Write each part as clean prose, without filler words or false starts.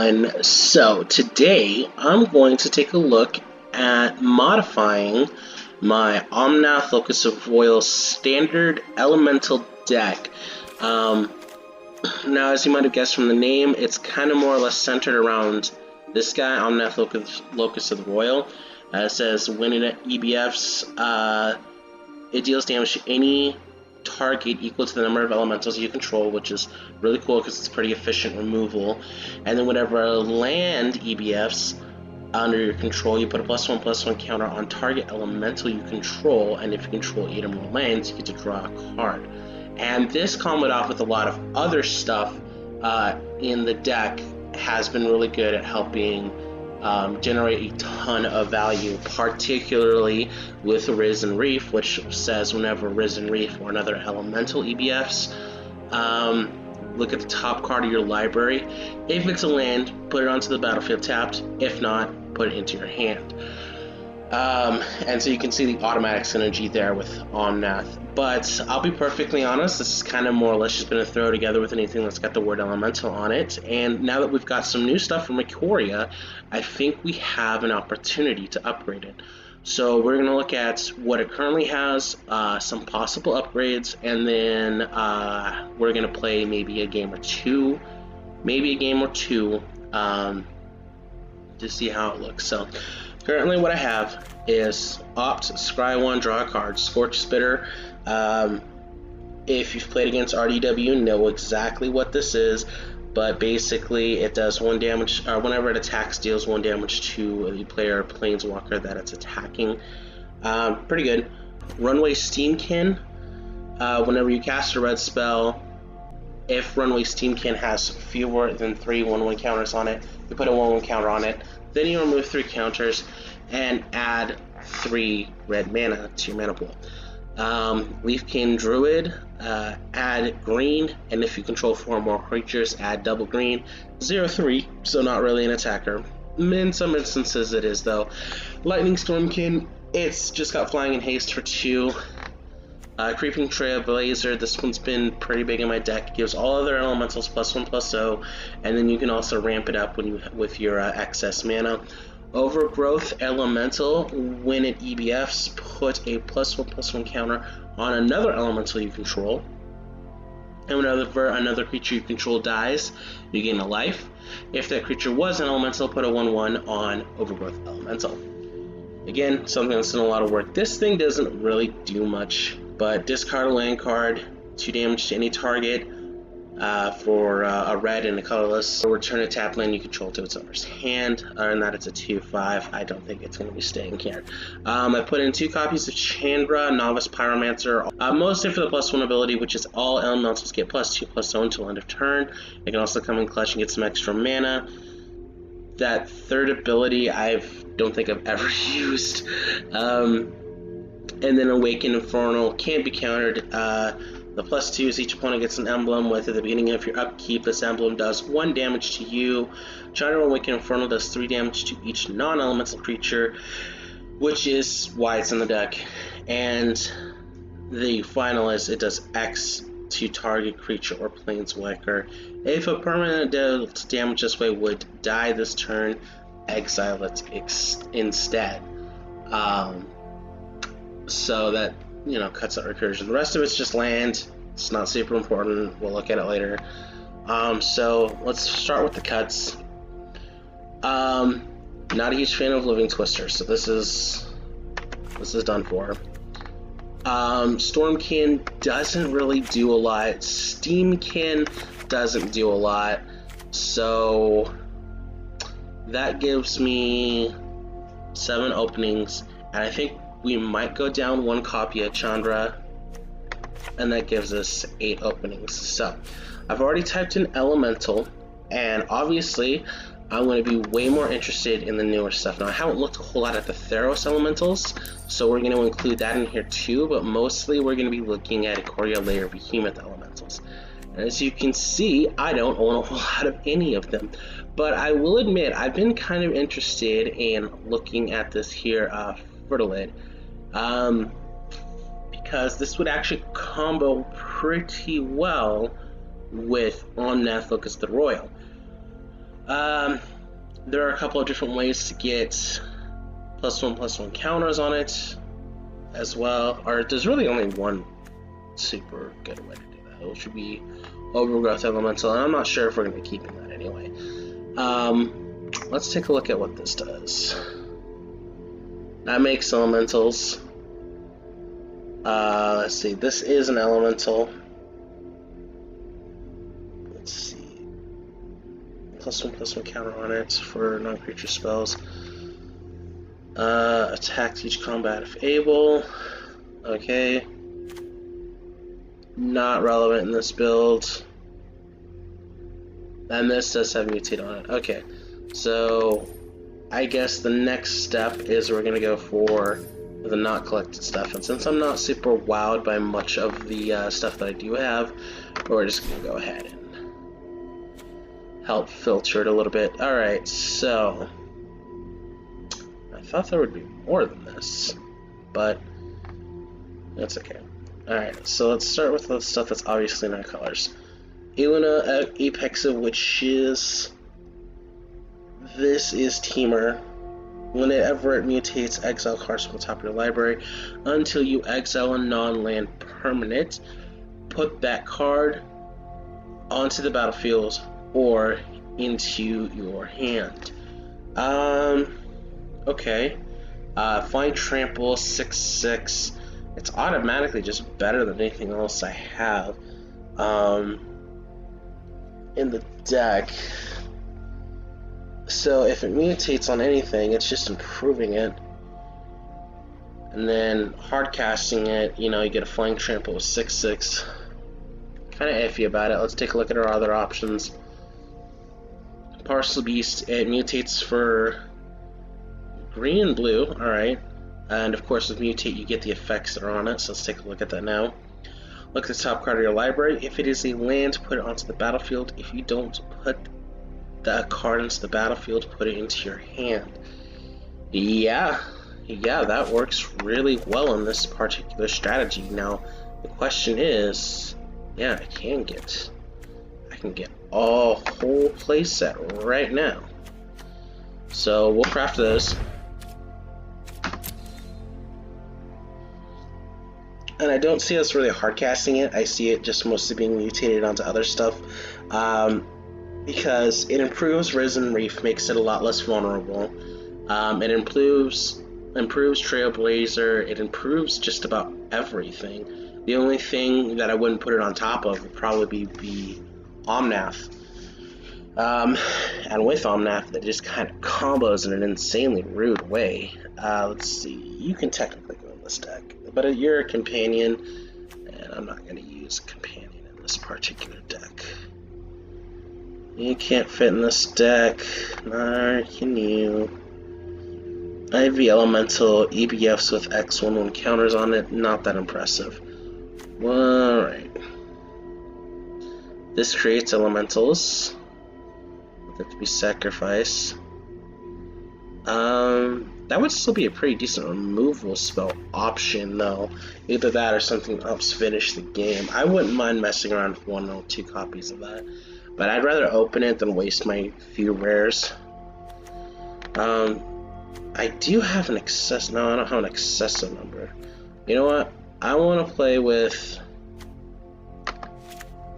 everyone. So today I'm going to take a look at modifying my Omnath Locus of Royal standard elemental deck. Now, as you might have guessed from the name, it's kind of more or less centered around this guy, Omnath Locus of the Royal. It says when it EBFs, it deals damage to any target equal to the number of elementals you control, which is really cool because it's pretty efficient removal. And then whenever land EBFs under your control, you put a +1/+1 counter on target elemental you control, and if you control 8 or more lands, you get to draw a card. And this comboed off with a lot of other stuff in the deck has been really good at helping generate a ton of value, particularly with Risen Reef, which says whenever Risen Reef or another elemental EBFs, look at the top card of your library. If it's a land, put it onto the battlefield tapped. If not, put it into your hand. And so you can see the automatic synergy there with Omnath. But I'll be perfectly honest, this is kind of more or less just going to throw together with anything that's got the word elemental on it. And now that we've got some new stuff from Ikoria, I think we have an opportunity to upgrade it. So we're going to look at what it currently has, some possible upgrades, and then we're going to play maybe a game or two, to see how it looks. So currently what I have is Opt, Scry 1, draw a card, Scorch Spitter. If you've played against RDW, know exactly what this is, but basically it does 1 damage, whenever it attacks, deals 1 damage to the player or planeswalker that it's attacking. Pretty good. Runaway Steamkin, whenever you cast a red spell, if Runaway Steamkin has fewer than 3 1/1 counters on it, you put a 1/1 counter on it, then you remove 3 counters and add 3 red mana to your mana pool. Leafkin Druid, add green, and if you control 4 or more creatures, add double green. 0/3, so not really an attacker. In some instances it is though. Lightning Stormkin, it's just got flying and haste for 2. Creeping Trailblazer, this one's been pretty big in my deck. It gives all other elementals +1/+0, and then you can also ramp it up with your excess mana. Overgrowth Elemental, when it EBFs, put a +1/+1 counter on another elemental you control. And whenever another creature you control dies, you gain a life. If that creature was an elemental, put a 1/1 on Overgrowth Elemental. Again, something that's done a lot of work. This thing doesn't really do much, but discard a land card, 2 damage to any target, for a red and a colorless. Return a tap land you control to its owner's hand. Other than that, it's a 2/5. I don't think it's going to be staying here. I put in 2 copies of Chandra, Novice Pyromancer, mostly for the +1 ability, which is all elementals get +2/+0 until end of turn. It can also come in clutch and get some extra mana. That third ability I don't think I've ever used. And then Awaken Infernal can't be countered. The +2 is each opponent gets an emblem with at the beginning of your upkeep. This emblem does 1 damage to you. Chandra Awaken Infernal does 3 damage to each non-elemental creature, which is why it's in the deck. And the final is it does X to target creature or planeswalker. If a permanent dealt damage this way would die this turn, exile it instead. So that, cuts out recursion. The rest of it's just land. It's not super important. We'll look at it later. So let's start with the cuts. Not a huge fan of Living Twister, so this is done for. Stormkin doesn't really do a lot. Steamkin doesn't do a lot. So that gives me 7 openings, and I think we might go down 1 copy of Chandra, and that gives us 8 openings. So I've already typed in elemental, and obviously I'm going to be way more interested in the newer stuff. Now, I haven't looked a whole lot at the Theros elementals, so we're going to include that in here too, but mostly we're going to be looking at Ikoria Lair Behemoth elementals. And as you can see, I don't own a whole lot of any of them, but I will admit I've been kind of interested in looking at this here Fertilid. Because this would actually combo pretty well with Omnath Locus the Royal. Um, there are a couple of different ways to get +1/+1 counters on it as well. Or there's really only one super good way to do that, which would be Overgrowth Elemental, and I'm not sure if we're going to be keeping that anyway. Let's take a look at what this does. That makes elementals. Let's see, this is an elemental. Let's see. +1/+1 counter on it for non-creature spells. Attack each combat if able. Okay. Not relevant in this build. And this does have mutate on it. Okay. So I guess the next step is we're gonna go for the not collected stuff. And since I'm not super wowed by much of the stuff that I do have, we're just gonna go ahead and help filter it a little bit. Alright, so I thought there would be more than this, but that's okay. Alright, so let's start with the stuff that's obviously in our colors. Illuna, Apex of Witches. This is Temur. Whenever it mutates, exile cards from the top of your library. Until you exile a non-land permanent, put that card onto the battlefield or into your hand. Okay. Flying Trample, 6/6. It's automatically just better than anything else I have in the deck. So if it mutates on anything, it's just improving it. And then hard casting it, you get a Flying Trample with 6/6. Kind of iffy about it. Let's take a look at our other options. Parcel Beast, it mutates for green and blue, alright. And of course with mutate you get the effects that are on it, so let's take a look at that now. Look at the top card of your library. If it is a land, put it onto the battlefield. If you don't put that card into the battlefield, put it into your hand. Yeah, that works really well in this particular strategy. Now, the question is, yeah, I can get a whole playset right now. So we'll craft those. And I don't see us really hard casting it. I see it just mostly being mutated onto other stuff. Because it improves Risen Reef, makes it a lot less vulnerable. It improves Trailblazer, it improves just about everything. The only thing that I wouldn't put it on top of would probably be Omnath. And with Omnath, it just kind of combos in an insanely rude way. Let's see, you can technically go in this deck, but you're a companion, and I'm not going to use companion in this particular deck. You can't fit in this deck, nor can you. IV Elemental, EBFs with X11 counters on it, not that impressive. Alright. This creates elementals that to be sacrificed. That would still be a pretty decent removal spell option, though. Either that or something else finish the game. I wouldn't mind messing around with 1 or 2 copies of that. But I'd rather open it than waste my few rares. I do have an excess. No, I don't have an excessive number. You know what? I want to play with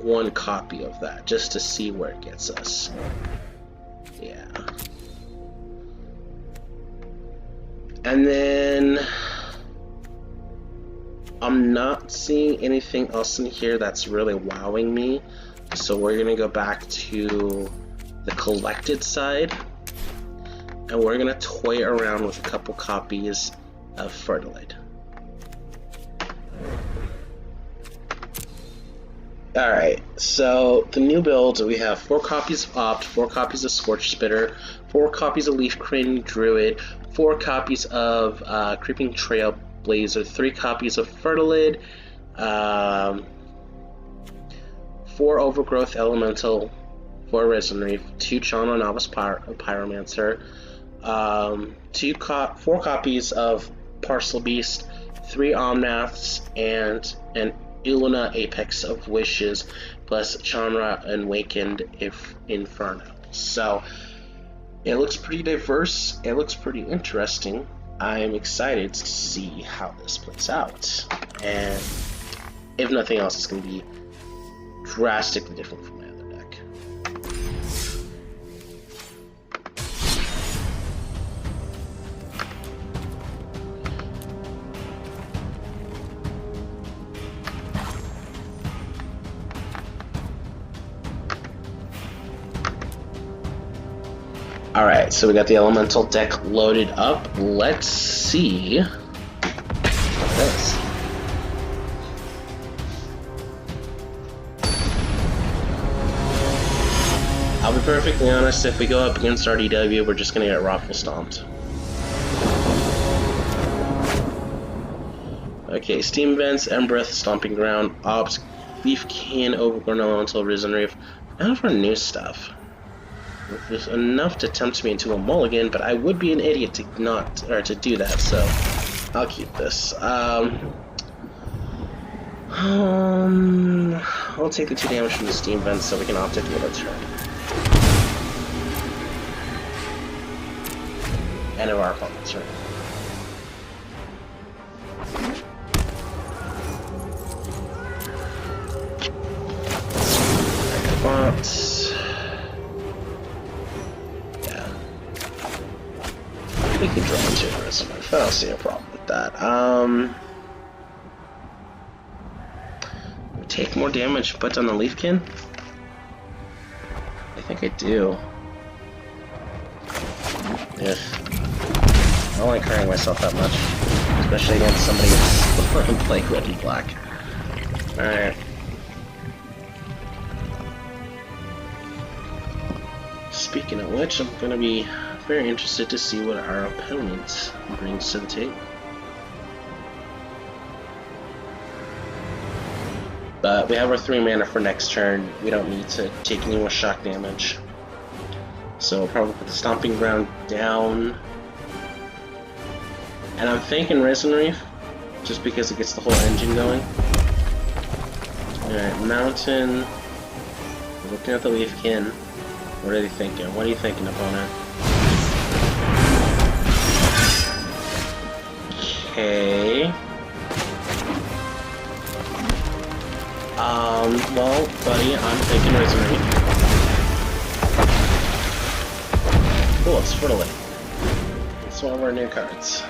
1 copy of that just to see where it gets us. Yeah. And then I'm not seeing anything else in here that's really wowing me. So we're going to go back to the collected side, and we're going to toy around with a couple copies of Fertilid. Alright, so the new builds, we have 4 copies of Opt, 4 copies of Scorch Spitter, 4 copies of Leaf Crane Druid, 4 copies of Creeping Trailblazer, 3 copies of Fertilid, 4 Overgrowth Elemental, 4 Risen Reef, 2 Chanra Novice Pyromancer, 4 copies of Parcel Beast, 3 Omnaths, and an Illuna Apex of Wishes, plus Chanra Awakened Inferno. So it looks pretty diverse. It looks pretty interesting. I'm excited to see how this plays out. And if nothing else, it's going to be drastically different from my other deck. Alright, so we got the elemental deck loaded up. Let's see this. I'll be perfectly honest, if we go up against RDW, we're just gonna get Raffle stomped. Okay, Steam Vents, Embereth, Stomping Ground, Ops, Leafkin, Overgrown Elemental, Risen Reef. None of our new stuff. There's enough to tempt me into a mulligan, but I would be an idiot to to do that, so I'll keep this. I'll take the 2 damage from the Steam Vents so we can opt at the other turn. End of our opponent's turn. Bots. We can draw into the rest of my. I don't see a problem with that. Take more damage, put on the Leafkin? I think I do. Ugh. I don't like hurting myself that much. Especially against somebody who's playing red and black. Alright. Speaking of which, I'm gonna be very interested to see what our opponent brings to the table. But we have our 3 mana for next turn. We don't need to take any more shock damage. So we'll probably put the Stomping Ground down. And I'm thinking Risen Reef, just because it gets the whole engine going. Alright, Mountain. We're looking at the Leafkin. What are they thinking? What are you thinking, opponent? Okay. Well, buddy, I'm thinking Risen Reef. Cool, it's Fertility. It's one of our new cards.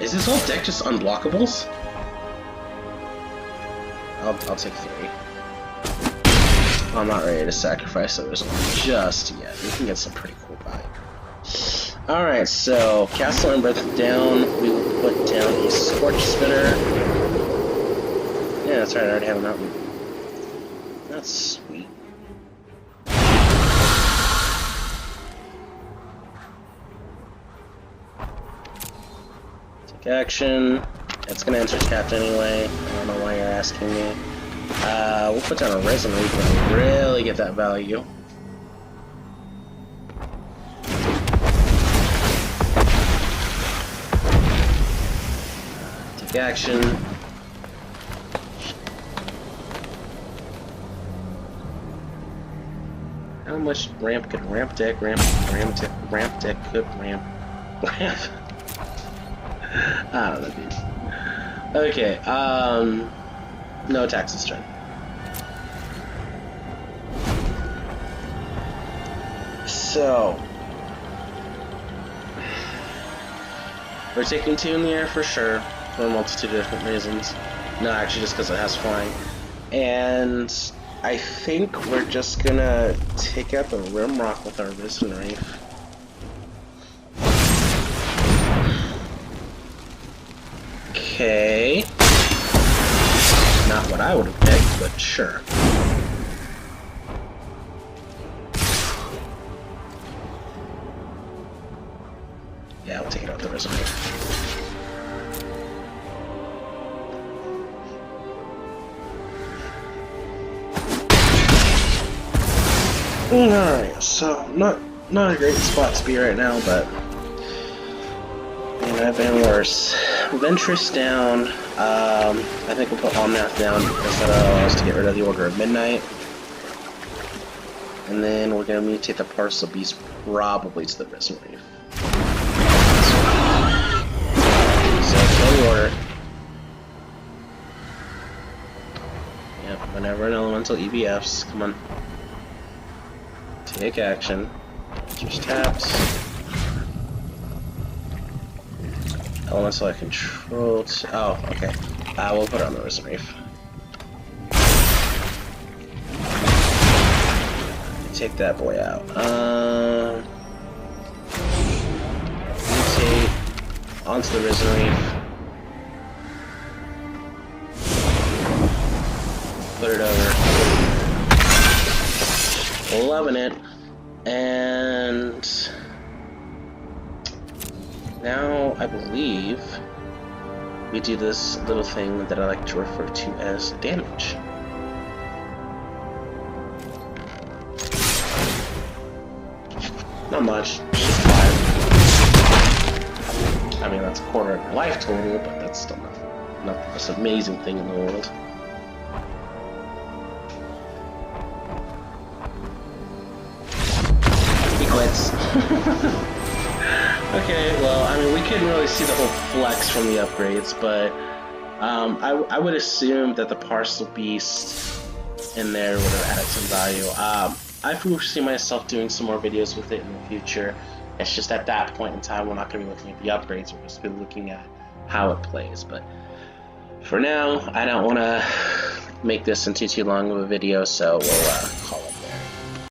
Is this whole deck just unblockables? I'll take 3. I'm not ready to sacrifice those just yet. We can get some pretty cool value. Alright, so Castle Embereth down. We will put down a Scorch Spitter. Yeah, that's right, I already have a mountain. That's sweet. Take action. It's gonna enter tapped anyway. I don't know why you're asking me. We'll put down a Risen Reef and really get that value. Take action. How much ramp could ramp deck could ramp? I don't know, dude. Okay, no attacks this turn. So we're taking 2 in the air for sure, for a multitude of different reasons. No, actually just because it has flying. And I think we're just gonna take out the Rimrock with our Risen Reef. Okay. Not what I would have picked, but sure. Yeah, we'll take it out the Risen Reef. Alright, so not a great spot to be right now, but And I've been worse. Ventress down. I think we'll put Omnath down because that allows us to get rid of the Order of Midnight. And then we're going to mutate the Parcel Beast probably to the Risen Reef. So, kill the Order. Yep, whenever an Elemental EBFs, come on. Take action. Just taps. Elemental I control. Oh, okay. We'll put it on the Risen Reef. Take that boy out. Mutate onto the Risen Reef. Put it over. Loving it. And now I believe we do this little thing that I like to refer to as damage. Not much, just 5. I mean, that's a quarter of my life total, but that's still not the most amazing thing in the world. He quits. Okay, well, I mean, we couldn't really see the whole flex from the upgrades, but I would assume that the Parcel Beast in there would have added some value. I foresee myself doing some more videos with it in the future. It's just at that point in time, we're not going to be looking at the upgrades, we're just going to be looking at how it plays. But for now, I don't want to make this into too long of a video, so we'll call it.